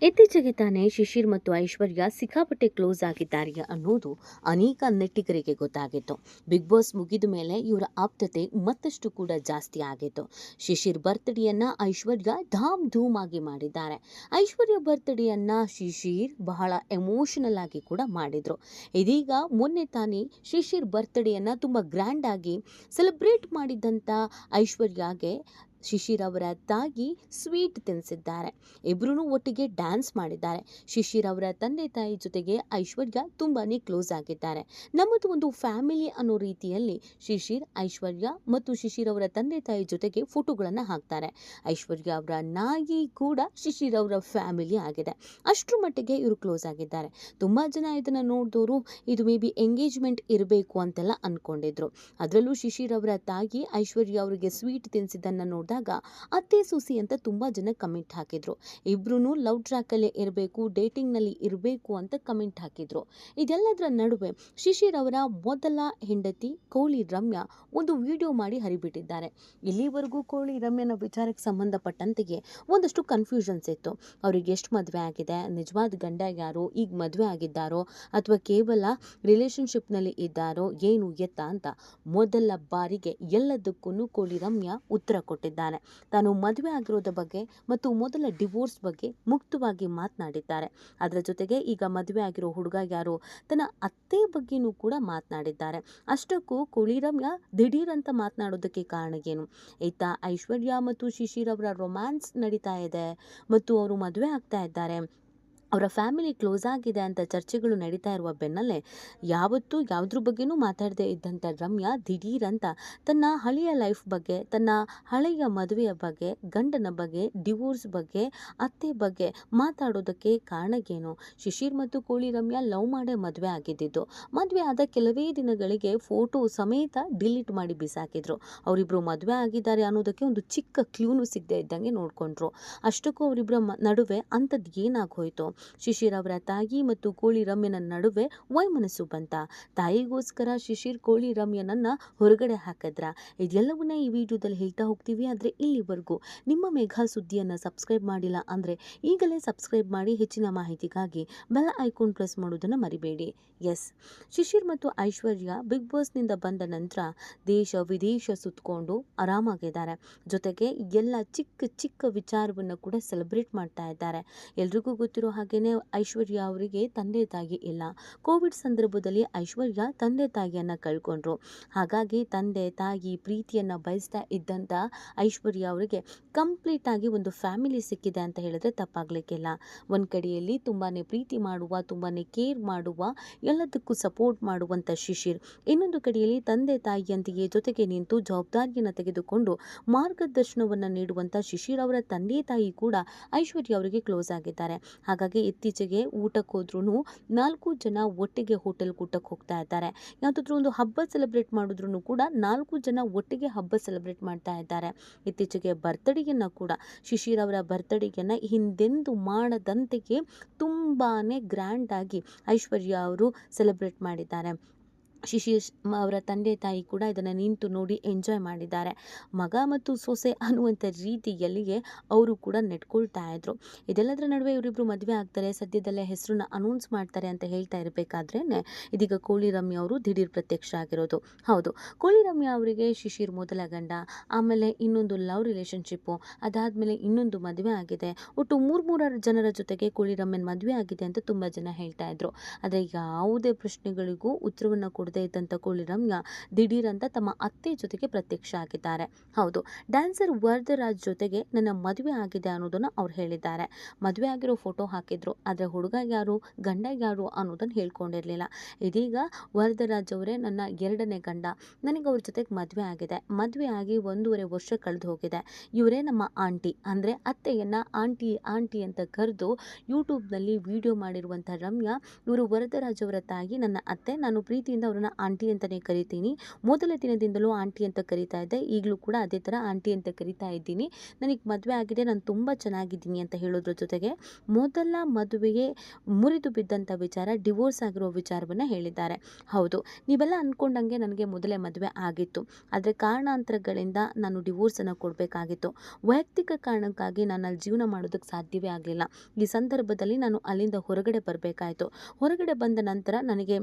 ಇತ್ತೀಚೆಗೆ ತಾನೇ ಶಿಶಿರ್ ಮತ್ತು ಐಶ್ವರ್ಯ ಸಿಕ್ಕಾಪಟ್ಟೆ ಕ್ಲೋಸ್ ಆಗಿದ್ದಾರೆ ಅನ್ನೋದು ಅನೇಕ ನೆಟ್ಟಿಗರಿಗೆ ಗೊತ್ತಾಗಿತ್ತು. ಬಿಗ್ ಬಾಸ್ ಮುಗಿದ ಮೇಲೆ ಇವರ ಆಪ್ತತೆ ಮತ್ತಷ್ಟು ಕೂಡ ಜಾಸ್ತಿ ಆಗಿತ್ತು. ಶಿಶಿರ್ ಬರ್ತ್ಡೇಯನ್ನ ಐಶ್ವರ್ಯ ಧಾಮ್ ಧೂಮ್ ಆಗಿ ಮಾಡಿದ್ದಾರೆ. ಐಶ್ವರ್ಯ ಬರ್ತ್ಡೇಯನ್ನ ಶಿಶಿರ್ ಬಹಳ ಎಮೋಷನಲ್ ಆಗಿ ಕೂಡ ಮಾಡಿದ್ರು. ಇದೀಗ ಮೊನ್ನೆ ತಾನೇ ಶಿಶಿರ್ ಬರ್ತ್ಡೇಯನ್ನ ತುಂಬಾ ಗ್ರ್ಯಾಂಡ್ ಆಗಿ ಸೆಲೆಬ್ರೇಟ್ ಮಾಡಿದಂತ ಐಶ್ವರ್ಯಗೆ ಶಿಶಿರ್ ಅವರ ತಾಯಿ ಸ್ವೀಟ್ ತಿನ್ನಿಸಿದ್ದಾರೆ. ಇಬ್ರು ಒಟ್ಟಿಗೆ ಡ್ಯಾನ್ಸ್ ಮಾಡಿದ್ದಾರೆ. ಶಿಶಿರ್ ಅವರ ತಂದೆ ತಾಯಿ ಜೊತೆಗೆ ಐಶ್ವರ್ಯ ತುಂಬಾನೇ ಕ್ಲೋಸ್ ಆಗಿದ್ದಾರೆ. ನಮ್ಮದು ಒಂದು ಫ್ಯಾಮಿಲಿ ಅನ್ನೋ ರೀತಿಯಲ್ಲಿ ಶಿಶಿರ್, ಐಶ್ವರ್ಯ ಮತ್ತು ಶಿಶಿರ್ ಅವರ ತಂದೆ ತಾಯಿ ಜೊತೆಗೆ ಫೋಟೋಗಳನ್ನ ಹಾಕ್ತಾರೆ. ಐಶ್ವರ್ಯ ಅವರ ನಾಯಿ ಕೂಡ ಶಿಶಿರ್ ಅವರ ಫ್ಯಾಮಿಲಿ ಆಗಿದೆ. ಅಷ್ಟರ ಮಟ್ಟಿಗೆ ಇವರು ಕ್ಲೋಸ್ ಆಗಿದ್ದಾರೆ. ತುಂಬಾ ಜನ ಇದನ್ನ ನೋಡಿದವರು ಇದು ಮೇ ಬಿ ಎಂಗೇಜ್ಮೆಂಟ್ ಇರಬೇಕು ಅಂತೆಲ್ಲ ಅನ್ಕೊಂಡಿದ್ರು. ಅದರಲ್ಲೂ ಶಿಶಿರ್ ಅವರ ತಾಯಿ ಐಶ್ವರ್ಯ ಅವರಿಗೆ ಸ್ವೀಟ್ ತಿನ್ಸಿದ್ದನ್ನ ನೋಡಿದಾಗ ಅತ್ತೆ ಸೊಸಿ ಅಂತ ತುಂಬಾ ಜನ ಕಮೆಂಟ್ ಹಾಕಿದ್ರು. ಇಬ್ರು ಲವ್ ಟ್ರ್ಯಾಕ್ ಅಲ್ಲೇ ಇರಬೇಕು, ಡೇಟಿಂಗ್ ನಲ್ಲಿ ಇರಬೇಕು ಅಂತ ಕಮೆಂಟ್ ಹಾಕಿದ್ರು. ಇದೆಲ್ಲದರ ನಡುವೆ ಶಿಶಿರ್ ಅವರ ಮೊದಲ ಹೆಂಡತಿ ಕೋಳಿ ರಮ್ಯಾ ಒಂದು ವಿಡಿಯೋ ಮಾಡಿ ಹರಿಬಿಟ್ಟಿದ್ದಾರೆ. ಇಲ್ಲಿವರೆಗೂ ಕೋಳಿ ರಮ್ಯನ ವಿಚಾರಕ್ಕೆ ಸಂಬಂಧಪಟ್ಟಂತೆಯೇ ಒಂದಷ್ಟು ಕನ್ಫ್ಯೂಷನ್ಸ್ ಇತ್ತು. ಅವ್ರಿಗೆ ಎಷ್ಟು ಮದುವೆ ಆಗಿದೆ, ನಿಜವಾದ ಗಂಡ ಯಾರು, ಈಗ ಮದುವೆ ಆಗಿದ್ದಾರೋ ಅಥವಾ ಕೇವಲ ರಿಲೇಶನ್ಶಿಪ್ ನಲ್ಲಿ ಇದ್ದಾರೋ, ಏನು ಎತ್ತ ಅಂತ ಮೊದಲ ಬಾರಿಗೆ ಎಲ್ಲದಕ್ಕೂ ಕೋಳಿ ರಮ್ಯಾ ಉತ್ತರ ಕೊಟ್ಟಿದ್ದಾನೆ. ತಾನು ಮದುವೆ ಆಗಿರೋದ ಬಗ್ಗೆ ಮತ್ತು ಮೊದಲ ಡಿವೋರ್ಸ್ ಬಗ್ಗೆ ಮುಕ್ತವಾಗಿ ಮಾತನಾಡಿದ್ದಾರೆ. ಅದರ ಜೊತೆಗೆ ಈಗ ಮದುವೆ ಆಗಿರೋ ಹುಡುಗ ಯಾರು, ತನ್ನ ಅತ್ತೆ ಬಗ್ಗೆನೂ ಕೂಡ ಮಾತನಾಡಿದ್ದಾರೆ. ಅಷ್ಟಕ್ಕೂ ಕೋಳಿ ರಮ್ಯಾ ದಿಢೀರ್ ಅಂತ ಮಾತನಾಡೋದಕ್ಕೆ ಕಾರಣ ಏನು? ಈತ ಐಶ್ವರ್ಯ ಮತ್ತು ಶಿಶಿರ್ ಅವರ ರೊಮ್ಯಾನ್ಸ್ ನಡೀತಾ ಇದೆ ಮತ್ತು ಅವರು ಮದುವೆ ಆಗ್ತಾ ಇದ್ದಾರೆ, ಅವರ ಫ್ಯಾಮಿಲಿ ಕ್ಲೋಸ್ ಆಗಿದೆ ಅಂತ ಚರ್ಚೆಗಳು ನಡೀತಾ ಇರುವ ಬೆನ್ನಲ್ಲೇ ಯಾವತ್ತೂ ಯಾವುದ್ರ ಬಗ್ಗೆನೂ ಮಾತಾಡದೇ ಇದ್ದಂಥ ರಮ್ಯಾ ದಿಢೀರ್ ಅಂತ ತನ್ನ ಹಳೆಯ ಲೈಫ್ ಬಗ್ಗೆ, ತನ್ನ ಹಳೆಯ ಮದುವೆಯ ಬಗ್ಗೆ, ಗಂಡನ ಬಗ್ಗೆ, ಡಿವೋರ್ಸ್ ಬಗ್ಗೆ, ಅತ್ತೆ ಬಗ್ಗೆ ಮಾತಾಡೋದಕ್ಕೆ ಕಾರಣ ಏನು? ಶಿಶಿರ್ ಮತ್ತು ಕೋಳಿ ರಮ್ಯಾ ಲವ್ ಮಾಡೇ ಮದುವೆ ಆಗಿದ್ದಿದ್ದು. ಮದುವೆ ಆದ ಕೆಲವೇ ದಿನಗಳಿಗೆ ಫೋಟೋ ಸಮೇತ ಡಿಲೀಟ್ ಮಾಡಿ ಬಿಸಾಕಿದ್ರು. ಅವರಿಬ್ರು ಮದುವೆ ಆಗಿದ್ದಾರೆ ಅನ್ನೋದಕ್ಕೆ ಒಂದು ಚಿಕ್ಕ ಕ್ಲೂನು ಸಿಗದೆ ಇದ್ದಂಗೆ ನೋಡ್ಕೊಂಡ್ರು. ಅಷ್ಟಕ್ಕೂ ಅವರಿಬ್ಬರ ನಡುವೆ ಅಂಥದ್ದು ಏನಾಗೋಯ್ತು? ಶಿಶಿರ್ ಅವರ ತಾಯಿ ಮತ್ತು ಕೋಳಿ ರಮ್ಯನ ನಡುವೆ ವೈಮನಸ್ಸು ಬಂತ. ತಾಯಿಗೋಸ್ಕರ ಶಿಶಿರ್ ಕೋಳಿ ರಮ್ಯನನ್ನ ಹೊರಗಡೆ ಹಾಕಿದ್ರ? ಇದೆಲ್ಲವನ್ನ ಈ ವಿಡಿಯೋದಲ್ಲಿ ಹೇಳ್ತಾ ಹೋಗ್ತೀವಿ. ಆದರೆ ಇಲ್ಲಿವರೆಗೂ ನಿಮ್ಮ ಮೇಘಾ ಸುದ್ದಿಯನ್ನು ಸಬ್ಸ್ಕ್ರೈಬ್ ಮಾಡಿಲ್ಲ ಅಂದರೆ ಈಗಲೇ ಸಬ್ಸ್ಕ್ರೈಬ್ ಮಾಡಿ. ಹೆಚ್ಚಿನ ಮಾಹಿತಿಗಾಗಿ ಬೆಲ್ ಐಕಾನ್ ಪ್ರೆಸ್ ಮಾಡೋದನ್ನು ಮರಿಬೇಡಿ. ಎಸ್, ಶಿಶಿರ್ ಮತ್ತು ಐಶ್ವರ್ಯ ಬಿಗ್ ಬಾಸ್ನಿಂದ ಬಂದ ನಂತರ ದೇಶ ವಿದೇಶ ಸುತ್ತಕೊಂಡು ಆರಾಮಾಗಿದ್ದಾರೆ. ಜೊತೆಗೆ ಎಲ್ಲ ಚಿಕ್ಕ ಚಿಕ್ಕ ವಿಚಾರವನ್ನು ಕೂಡ ಸೆಲೆಬ್ರೇಟ್ ಮಾಡ್ತಾ ಇದ್ದಾರೆ. ಎಲ್ರಿಗೂ ಗೊತ್ತಿರೋ ಹಾಗೇನೆ ಐಶ್ವರ್ಯ ಅವರಿಗೆ ತಂದೆ ತಾಯಿ ಇಲ್ಲ. ಕೋವಿಡ್ ಸಂದರ್ಭದಲ್ಲಿ ಐಶ್ವರ್ಯ ತಂದೆ ತಾಯಿಯನ್ನ ಕಳ್ಕೊಂಡ್ರು. ಹಾಗಾಗಿ ತಂದೆ ತಾಯಿ ಪ್ರೀತಿಯನ್ನ ಬಯಸ್ತಾ ಇದ್ದಂತ ಐಶ್ವರ್ಯ ಅವರಿಗೆ ಕಂಪ್ಲೀಟ್ ಆಗಿ ಒಂದು ಫ್ಯಾಮಿಲಿ ಸಿಕ್ಕಿದೆ ಅಂತ ಹೇಳಿದ್ರೆ ತಪ್ಪಾಗ್ಲಿಕ್ಕಿಲ್ಲ. ಒಂದ್ ಕಡೆಯಲ್ಲಿ ತುಂಬಾನೇ ಪ್ರೀತಿ ಮಾಡುವ, ತುಂಬಾನೇ ಕೇರ್ ಮಾಡುವ, ಎಲ್ಲದಕ್ಕೂ ಸಪೋರ್ಟ್ ಮಾಡುವಂತ ಶಿಶಿರ್, ಇನ್ನೊಂದು ಕಡೆಯಲ್ಲಿ ತಂದೆ ತಾಯಿಯಂತೆಯೇ ಜೊತೆಗೆ ನಿಂತು ಜವಾಬ್ದಾರಿಯನ್ನು ತೆಗೆದುಕೊಂಡು ಮಾರ್ಗದರ್ಶನವನ್ನ ನೀಡುವಂತ ಶಿಶಿರ್ ಅವರ ತಂದೆ ತಾಯಿ ಕೂಡ ಐಶ್ವರ್ಯ ಅವರಿಗೆ ಕ್ಲೋಸ್ ಆಗಿದ್ದಾರೆ. ಹಾಗಾಗಿ ಇತ್ತೀಚೆಗೆ ಊಟಕ್ಕೆ ಹೋದ್ರೂ 4 ಜನ ಒಟ್ಟಿಗೆ ಹೋಟೆಲ್ ಊಟಕ್ಕೆ ಹೋಗ್ತಾ ಇದ್ದಾರೆ. ಯಾವುದಾದ್ರೂ ಒಂದು ಹಬ್ಬ ಸೆಲೆಬ್ರೇಟ್ ಮಾಡಿದ್ರು ಕೂಡ 4 ಜನ ಒಟ್ಟಿಗೆ ಹಬ್ಬ ಸೆಲೆಬ್ರೇಟ್ ಮಾಡ್ತಾ ಇದ್ದಾರೆ. ಇತ್ತೀಚೆಗೆ ಬರ್ತ್ಡೇಯನ್ನ ಕೂಡ ಶಿಶಿರ್ ಅವರ ಬರ್ತ್ಡೇಯನ್ನ ಹಿಂದೆಂದು ಮಾಡದಂತೆಯೇ ತುಂಬಾನೇ ಗ್ರ್ಯಾಂಡ್ ಆಗಿ ಐಶ್ವರ್ಯ ಅವರು ಸೆಲೆಬ್ರೇಟ್ ಮಾಡಿದ್ದಾರೆ. ಶಿಶಿರ್ ಅವರ ತಂದೆ ತಾಯಿ ಕೂಡ ಇದನ್ನು ನಿಂತು ನೋಡಿ ಎಂಜಾಯ್ ಮಾಡಿದ್ದಾರೆ. ಮಗ ಮತ್ತು ಸೊಸೆ ಅನ್ನುವಂಥ ರೀತಿಯಲ್ಲಿಯೇ ಅವರು ಕೂಡ ನೆಟ್ಕೊಳ್ತಾ ಇದ್ರು. ಇದೆಲ್ಲದರ ನಡುವೆ ಇವರಿಬ್ರು ಮದುವೆ ಆಗ್ತಾರೆ, ಸದ್ಯದಲ್ಲೇ ಹೆಸರನ್ನ ಅನೌನ್ಸ್ ಮಾಡ್ತಾರೆ ಅಂತ ಹೇಳ್ತಾ ಇರಬೇಕಾದ್ರೇನೆ ಇದೀಗ ಕೋಳಿ ರಮ್ಯಾ ಅವರು ದಿಢೀರ್ ಪ್ರತ್ಯಕ್ಷ ಆಗಿರೋದು. ಹೌದು, ಕೋಳಿ ರಮ್ಯಾ ಅವರಿಗೆ ಶಿಶಿರ್ ಮೊದಲ ಗಂಡ, ಆಮೇಲೆ ಇನ್ನೊಂದು ಲವ್ ರಿಲೇಶನ್ಶಿಪ್ಪು, ಅದಾದಮೇಲೆ ಇನ್ನೊಂದು ಮದುವೆ ಆಗಿದೆ. ಒಟ್ಟು ಮೂರು ಜನರ ಜೊತೆಗೆ ಕೋಳಿ ರಮ್ಯನ್ ಮದುವೆ ಆಗಿದೆ ಅಂತ ತುಂಬ ಜನ ಹೇಳ್ತಾ ಇದ್ರು. ಆದರೆ ಯಾವುದೇ ಪ್ರಶ್ನೆಗಳಿಗೂ ಉತ್ತರವನ್ನು ಕೊಡದೇ ಇದ್ದಂಥ ಕೋಳಿ ರಮ್ಯಾ ದಿಢೀರ್ ಅಂತ ತಮ್ಮ ಅತ್ತೆ ಜೊತೆಗೆ ಪ್ರತ್ಯಕ್ಷ ಆಗಿದ್ದಾರೆ. ಹೌದು, ಡ್ಯಾನ್ಸರ್ ವರದರಾಜ್ ಜೊತೆಗೆ ನನ್ನ ಮದುವೆ ಆಗಿದೆ ಅನ್ನೋದನ್ನ ಅವ್ರು ಹೇಳಿದ್ದಾರೆ. ಮದುವೆ ಆಗಿರೋ ಫೋಟೋ ಹಾಕಿದ್ರು, ಆದರೆ ಹುಡುಗ ಯಾರು, ಗಂಡ ಯಾರು ಅನ್ನೋದನ್ನ ಹೇಳ್ಕೊಂಡಿರ್ಲಿಲ್ಲ. ಇದೀಗ ವರದರಾಜ್ ಅವರೇ ನನ್ನ 2ನೇ ಗಂಡ, ನನಗೆ ಅವ್ರ ಜೊತೆಗೆ ಮದುವೆ ಆಗಿದೆ, ಮದುವೆ ಆಗಿ 1.5 ವರ್ಷ ಕಳೆದು ಹೋಗಿದೆ, ಇವರೇ ನಮ್ಮ ಆಂಟಿ ಅಂದರೆ ಅತ್ತೆಯನ್ನ ಆಂಟಿ ಆಂಟಿ ಅಂತ ಕರೆದು ಯೂಟ್ಯೂಬ್ನಲ್ಲಿ ವಿಡಿಯೋ ಮಾಡಿರುವಂಥ ರಮ್ಯಾ, ಇವರು ವರದರಾಜ್ ಅವರ ತಾಯಿ, ನನ್ನ ಅತ್ತೆ, ನಾನು ಪ್ರೀತಿಯಿಂದ ಅವರನ್ನು ಅವರನ್ನ ಆಂಟಿ ಅಂತಲೇ ಕರಿತೀನಿ. ಮೊದಲ ದಿನದಿಂದಲೂ ಆಂಟಿ ಅಂತ ಕರಿತಾ ಇದ್ದೆ. ಈಗಲೂ ಕೂಡ ಅದೇ ಥರ ಆಂಟಿ ಅಂತ ಕರಿತಾ ಇದ್ದೀನಿ. ನನಗೆ ಮದುವೆ ಆಗಿದೆ, ನಾನು ತುಂಬ ಚೆನ್ನಾಗಿದ್ದೀನಿ ಅಂತ ಹೇಳೋದ್ರ ಜೊತೆಗೆ ಮೊದಲ ಮದುವೆಗೆ ಮುರಿದು ಬಿದ್ದಂಥ ವಿಚಾರ ಡಿವೋರ್ಸ್ ಆಗಿರೋ ವಿಚಾರವನ್ನು ಹೇಳಿದ್ದಾರೆ. ಹೌದು, ನೀವೆಲ್ಲ ಅಂದ್ಕೊಂಡಂಗೆ ನನಗೆ ಮೊದಲೇ ಮದುವೆ ಆಗಿತ್ತು. ಆದರೆ ಕಾರಣಾಂತರಗಳಿಂದ ನಾನು ಡಿವೋರ್ಸನ್ನು ಕೊಡಬೇಕಾಗಿತ್ತು. ವೈಯಕ್ತಿಕ ಕಾರಣಕ್ಕಾಗಿ ನಾನು ಅಲ್ಲಿ ಜೀವನ ಮಾಡೋದಕ್ಕೆ ಸಾಧ್ಯವೇ ಆಗಲಿಲ್ಲ. ಈ ಸಂದರ್ಭದಲ್ಲಿ ನಾನು ಅಲ್ಲಿಂದ ಹೊರಗಡೆ ಬರಬೇಕಾಯಿತು. ಹೊರಗಡೆ ಬಂದ ನಂತರ ನನಗೆ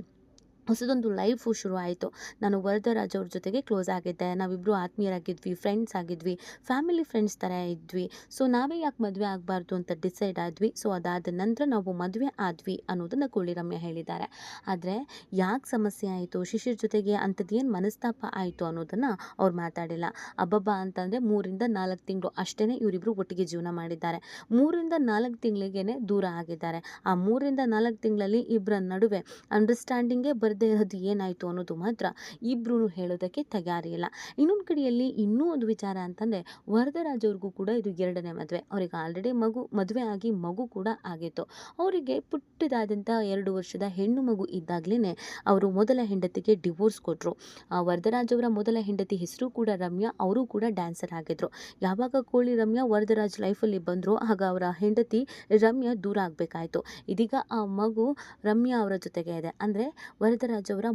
ಹೊಸದೊಂದು ಲೈಫು ಶುರು ಆಯಿತು. ನಾನು ವರದರಾಜ್ ಅವ್ರ ಜೊತೆಗೆ ಕ್ಲೋಸ್ ಆಗಿದ್ದೆ. ನಾವಿಬ್ಬರು ಆತ್ಮೀಯರಾಗಿದ್ವಿ, ಫ್ರೆಂಡ್ಸ್ ಆಗಿದ್ವಿ, ಫ್ಯಾಮಿಲಿ ಫ್ರೆಂಡ್ಸ್ ಥರ ಇದ್ವಿ. ಸೊ ನಾವೇ ಯಾಕೆ ಮದುವೆ ಆಗಬಾರ್ದು ಅಂತ ಡಿಸೈಡ್ ಆದ್ವಿ. ಸೊ ಅದಾದ ನಂತರ ನಾವು ಮದುವೆ ಆದ್ವಿ ಅನ್ನೋದನ್ನು ಕೋಳಿ ರಮ್ಯಾ ಹೇಳಿದ್ದಾರೆ. ಆದರೆ ಯಾಕೆ ಸಮಸ್ಯೆ ಆಯಿತು, ಶಿಶಿರ್ ಜೊತೆಗೆ ಅಂಥದ್ದೇನು ಮನಸ್ತಾಪ ಆಯಿತು ಅನ್ನೋದನ್ನು ಅವ್ರು ಮಾತಾಡಿಲ್ಲ. ಅಬ್ಬಬ್ಬ ಅಂತಂದರೆ 3-4 ತಿಂಗಳು ಅಷ್ಟೇ ಇವರಿಬ್ಬರು ಒಟ್ಟಿಗೆ ಜೀವನ ಮಾಡಿದ್ದಾರೆ. 3-4 ತಿಂಗಳಿಗೇ ದೂರ ಆಗಿದ್ದಾರೆ. ಆ 3-4 ತಿಂಗಳಲ್ಲಿ ಇಬ್ಬರ ನಡುವೆ ಅಂಡರ್ಸ್ಟ್ಯಾಂಡಿಂಗೇ ಬರದೇ ಇರೋದು ಏನಾಯಿತು ಅನ್ನೋದು ಮಾತ್ರ ಇಬ್ಬರೂ ಹೇಳೋದಕ್ಕೆ ತಯಾರಿಲ್ಲ. ಇನ್ನೊಂದು ಕಡೆಯಲ್ಲಿ ಇನ್ನೂ ಒಂದು ವಿಚಾರ ಅಂತಂದರೆ ವರದರಾಜ್ ಅವ್ರಿಗೂ ಕೂಡ ಇದು 2ನೇ ಮದುವೆ. ಅವ್ರಿಗೆ ಆಲ್ರೆಡಿ ಮದುವೆ ಆಗಿ ಮಗು ಕೂಡ ಆಗಿತ್ತು. ಅವರಿಗೆ ಪುಟ್ಟದಾದಂಥ 2 ವರ್ಷದ ಹೆಣ್ಣು ಮಗು ಇದ್ದಾಗಲೇ ಅವರು ಮೊದಲ ಹೆಂಡತಿಗೆ ಡಿವೋರ್ಸ್ ಕೊಟ್ಟರು. ವರದರಾಜ್ ಅವರ ಮೊದಲ ಹೆಂಡತಿ ಹೆಸರು ಕೂಡ ರಮ್ಯಾ. ಅವರು ಕೂಡ ಡ್ಯಾನ್ಸರ್ ಆಗಿದ್ರು. ಯಾವಾಗ ಕೋಳಿ ರಮ್ಯಾ ವರದರಾಜ್ ಲೈಫಲ್ಲಿ ಬಂದರು ಆಗ ಅವರ ಹೆಂಡತಿ ರಮ್ಯಾ ದೂರ ಆಗಬೇಕಾಯಿತು. ಇದೀಗ ಆ ಮಗು ರಮ್ಯಾ ಅವರ ಜೊತೆಗೆ ಇದೆ. ಅಂದರೆ ವರದರಾಜ್ ಅವರ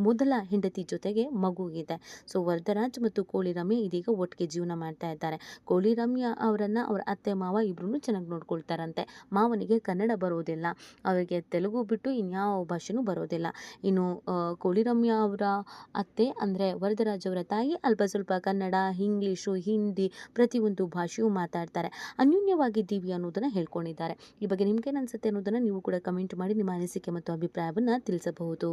ಮೊದಲ ಹೆಂಡತಿ ಜೊತೆಗೆ ಮಗು ಇದೆ. ಸೊ ವರದರಾಜ್ ಮತ್ತು ಕೋಳಿ ರಮ್ಯಾ ಇದೀಗ ಒಟ್ಟಿಗೆ ಜೀವನ ಮಾಡ್ತಾ ಇದ್ದಾರೆ. ಕೋಳಿ ರಮ್ಯಾ ಅವರನ್ನು ಅವರ ಅತ್ತೆ ಮಾವ ಇಬ್ಬರೂ ಚೆನ್ನಾಗಿ ನೋಡ್ಕೊಳ್ತಾರಂತೆ. ಮಾವನಿಗೆ ಕನ್ನಡ ಬರೋದಿಲ್ಲ, ಅವರಿಗೆ ತೆಲುಗು ಬಿಟ್ಟು ಇನ್ಯಾವ ಭಾಷೆನೂ ಬರೋದಿಲ್ಲ. ಇನ್ನು ಕೋಳಿ ರಮ್ಯಾ ಅವರ ಅತ್ತೆ ಅಂದರೆ ವರದರಾಜ್ ಅವರ ತಾಯಿ ಅಲ್ಪ ಸ್ವಲ್ಪ ಕನ್ನಡ, ಇಂಗ್ಲೀಷು, ಹಿಂದಿ ಪ್ರತಿಯೊಂದು ಭಾಷೆಯೂ ಮಾತಾಡ್ತಾರೆ. ಅನ್ಯೋನ್ಯವಾಗಿದ್ದೀವಿ ಅನ್ನೋದನ್ನು ಹೇಳ್ಕೊಂಡಿದ್ದಾರೆ. ಈ ಬಗ್ಗೆ ನಿಮ್ಗೇನು ಅನಿಸುತ್ತೆ ಅನ್ನೋದನ್ನು ನೀವು ಕೂಡ ಕಮೆಂಟ್ ಮಾಡಿ ನಿಮ್ಮ ಅನಿಸಿಕೆ ಮತ್ತು ಅಭಿಪ್ರಾಯವನ್ನು ತಿಳಿಸಬಹುದು.